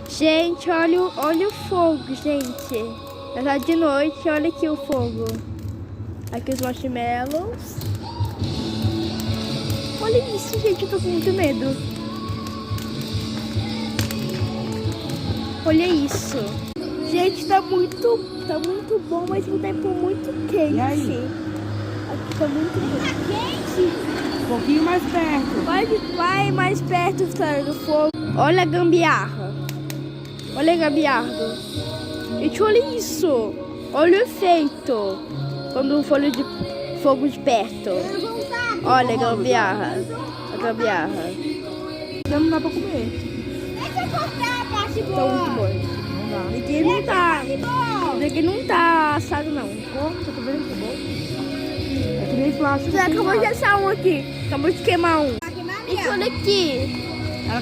Gente, olha o fogo, gente. Já tá de noite, olha aqui o fogo. Aqui os marshmallows. Olha isso, gente, eu tô com muito medo. Olha isso. Gente, tá muito bom, mas o tempo muito quente. E aí? Aqui tá muito quente. Um pouquinho mais perto. Vai mais perto, Vitória, do fogo. Olha a gambiarra. Olha a gambiarra. Gente, olha isso. Olha o efeito. Quando o folho de fogo de perto. Olha a gambiarra. A gambiarra. Já não dá pra comer. Deixa eu cortar a parte Tá muito boa. bom. Não dá. Aqui não tá. Bom. Aqui não tá assado, não. Corta, tá vendo? Tá bom? É que nem plástico. Você acabou de assar um aqui. Acabou de queimar um. Vai queimar E mesmo. olha aqui. Ela